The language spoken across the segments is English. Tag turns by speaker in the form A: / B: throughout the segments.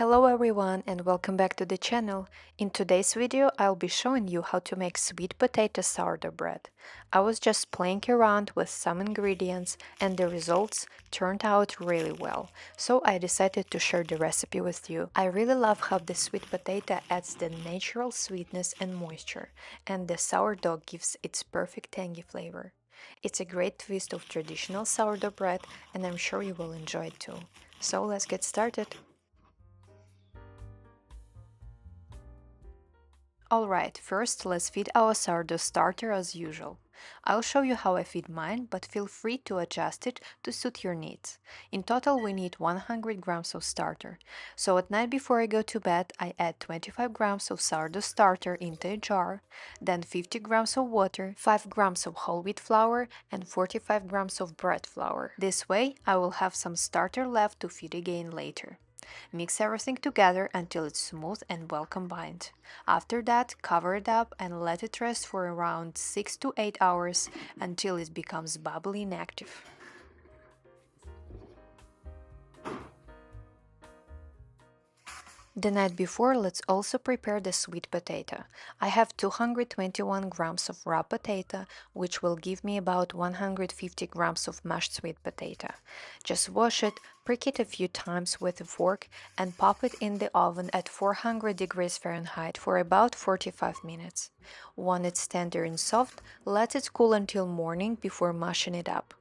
A: Hello everyone and welcome back to the channel. In today's video I'll be showing you how to make sweet potato sourdough bread. I was just playing around with some ingredients and the results turned out really well, so I decided to share the recipe with you. I really love how the sweet potato adds the natural sweetness and moisture, and the sourdough gives its perfect tangy flavor. It's a great twist of traditional sourdough bread and I'm sure you will enjoy it too. So let's get started. Alright, first let's feed our sourdough starter as usual. I'll show you how I feed mine, but feel free to adjust it to suit your needs. In total we need 100 grams of starter. So at night before I go to bed, I add 25 grams of sourdough starter into a jar, then 50 grams of water, 5 grams of whole wheat flour, and 45 grams of bread flour. This way I will have some starter left to feed again later. Mix everything together until it's smooth and well combined. After that, cover it up and let it rest for around 6 to 8 hours until it becomes bubbly and active. The night before, let's also prepare the sweet potato. I have 221 grams of raw potato, which will give me about 150 grams of mashed sweet potato. Just wash it, prick it a few times with a fork, and pop it in the oven at 400 degrees Fahrenheit for about 45 minutes. When it's tender and soft, let it cool until morning before mashing it up.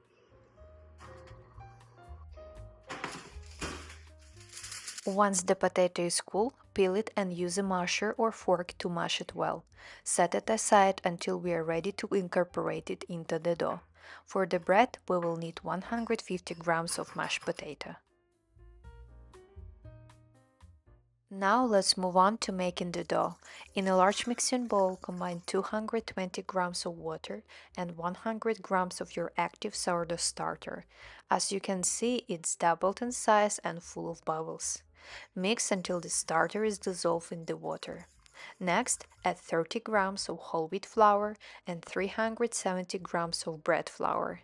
A: Once the potato is cool, peel it and use a masher or fork to mash it well. Set it aside until we are ready to incorporate it into the dough. For the bread, we will need 150 grams of mashed potato. Now let's move on to making the dough. In a large mixing bowl, combine 220 grams of water and 100 grams of your active sourdough starter. As you can see, it's doubled in size and full of bubbles. Mix until the starter is dissolved in the water. Next, add 30 grams of whole wheat flour and 370 grams of bread flour.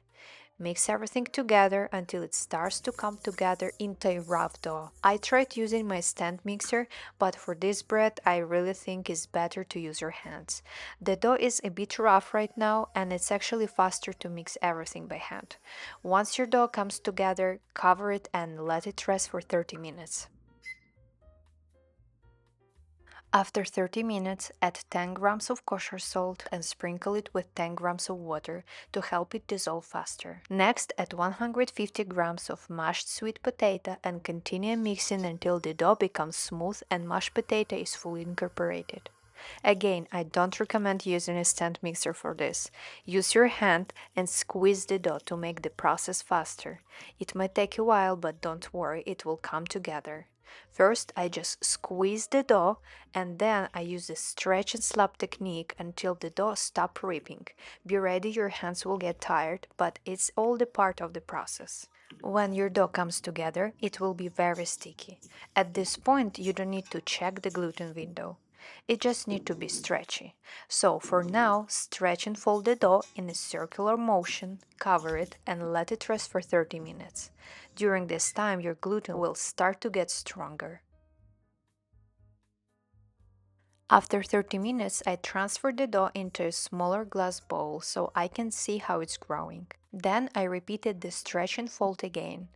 A: Mix everything together until it starts to come together into a rough dough. I tried using my stand mixer, but for this bread I really think it's better to use your hands. The dough is a bit rough right now and it's actually faster to mix everything by hand. Once your dough comes together, cover it and let it rest for 30 minutes. After 30 minutes, add 10 grams of kosher salt and sprinkle it with 10 grams of water to help it dissolve faster. Next, add 150 grams of mashed sweet potato and continue mixing until the dough becomes smooth and mashed potato is fully incorporated. Again, I don't recommend using a stand mixer for this. Use your hand and squeeze the dough to make the process faster. It might take a while, but don't worry, it will come together. First, I just squeeze the dough and then I use the stretch and slap technique until the dough stops ripping. Be ready, your hands will get tired, but it's all the part of the process. When your dough comes together, it will be very sticky. At this point, you don't need to check the gluten window. It just needs to be stretchy. So for now, stretch and fold the dough in a circular motion, cover it and let it rest for 30 minutes. During this time, your gluten will start to get stronger. After 30 minutes, I transfer the dough into a smaller glass bowl so I can see how it's growing. Then I repeated the stretch and fold again.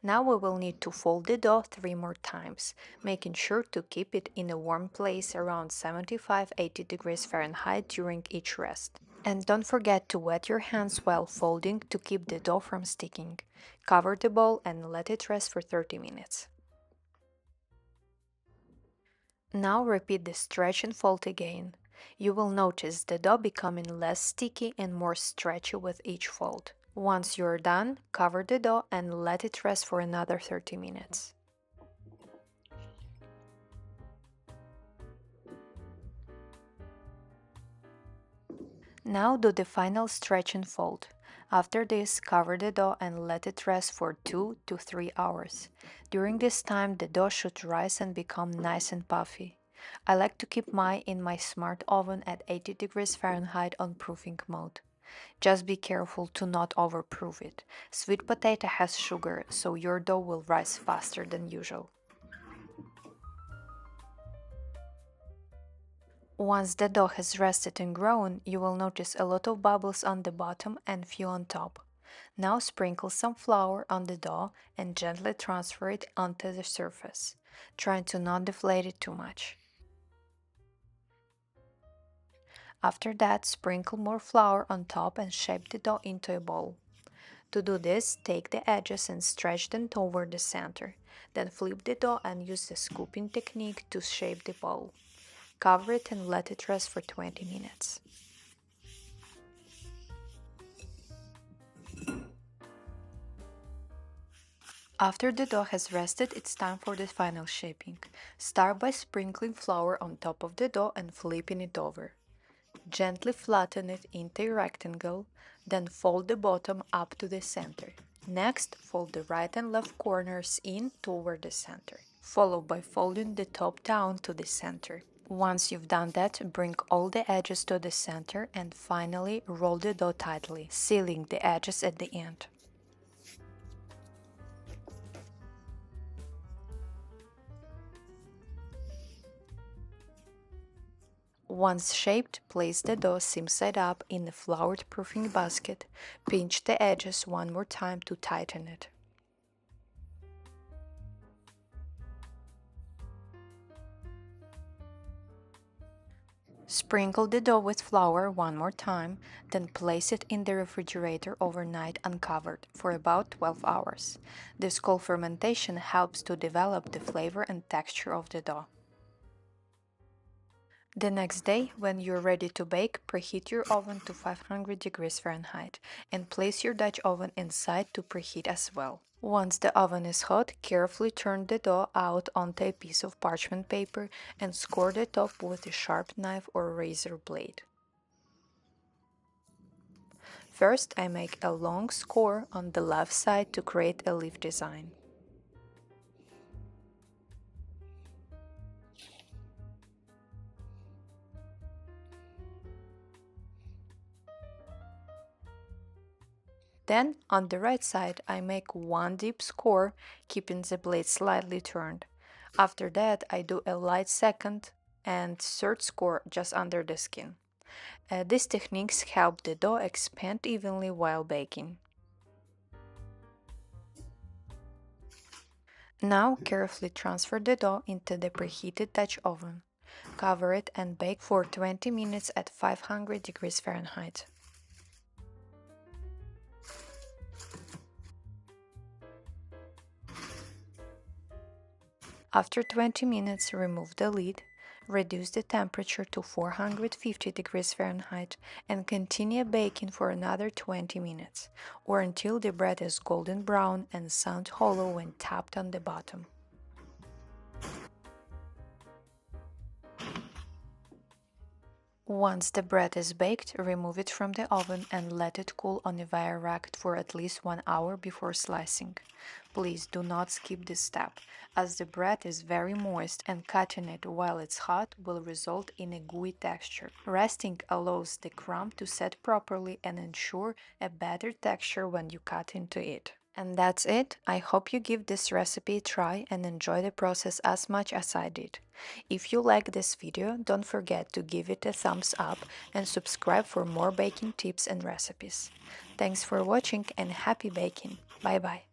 A: Now we will need to fold the dough 3 more times, making sure to keep it in a warm place around 75-80 degrees Fahrenheit during each rest. And don't forget to wet your hands while folding to keep the dough from sticking. Cover the bowl and let it rest for 30 minutes. Now repeat the stretch and fold again. You will notice the dough becoming less sticky and more stretchy with each fold. Once you're done, cover the dough and let it rest for another 30 minutes. Now do the final stretch and fold. After this, cover the dough and let it rest for 2 to 3 hours. During this time, the dough should rise and become nice and puffy. I like to keep mine in my smart oven at 80 degrees Fahrenheit on proofing mode. Just be careful to not overproof it. Sweet potato has sugar, so your dough will rise faster than usual. Once the dough has rested and grown, you will notice a lot of bubbles on the bottom and few on top. Now sprinkle some flour on the dough and gently transfer it onto the surface, trying to not deflate it too much. After that, sprinkle more flour on top and shape the dough into a ball. To do this, take the edges and stretch them toward the center. Then flip the dough and use the scooping technique to shape the ball. Cover it and let it rest for 20 minutes. After the dough has rested, it's time for the final shaping. Start by sprinkling flour on top of the dough and flipping it over. Gently flatten it into a rectangle, then fold the bottom up to the center. Next, fold the right and left corners in toward the center, followed by folding the top down to the center. Once you've done that, bring all the edges to the center and finally roll the dough tightly, sealing the edges at the end. Once shaped, place the dough seam side up in a floured proofing basket. Pinch the edges one more time to tighten it. Sprinkle the dough with flour one more time, then place it in the refrigerator overnight uncovered for about 12 hours. This cold fermentation helps to develop the flavor and texture of the dough. The next day, when you're ready to bake, preheat your oven to 500 degrees Fahrenheit and place your Dutch oven inside to preheat as well. Once the oven is hot, carefully turn the dough out onto a piece of parchment paper and score the top with a sharp knife or razor blade. First, I make a long score on the left side to create a leaf design. Then, on the right side, I make one deep score, keeping the blade slightly turned. After that, I do a light second and third score just under the skin. These techniques help the dough expand evenly while baking. Now, carefully transfer the dough into the preheated Dutch oven. Cover it and bake for 20 minutes at 500 degrees Fahrenheit. After 20 minutes, remove the lid, reduce the temperature to 450 degrees Fahrenheit, and continue baking for another 20 minutes, or until the bread is golden brown and sound hollow when tapped on the bottom. Once the bread is baked, remove it from the oven and let it cool on a wire rack for at least 1 hour before slicing. Please do not skip this step, as the bread is very moist and cutting it while it's hot will result in a gooey texture. Resting allows the crumb to set properly and ensure a better texture when you cut into it. And that's it. I hope you give this recipe a try and enjoy the process as much as I did. If you like this video, don't forget to give it a thumbs up and subscribe for more baking tips and recipes. Thanks for watching and happy baking. Bye bye.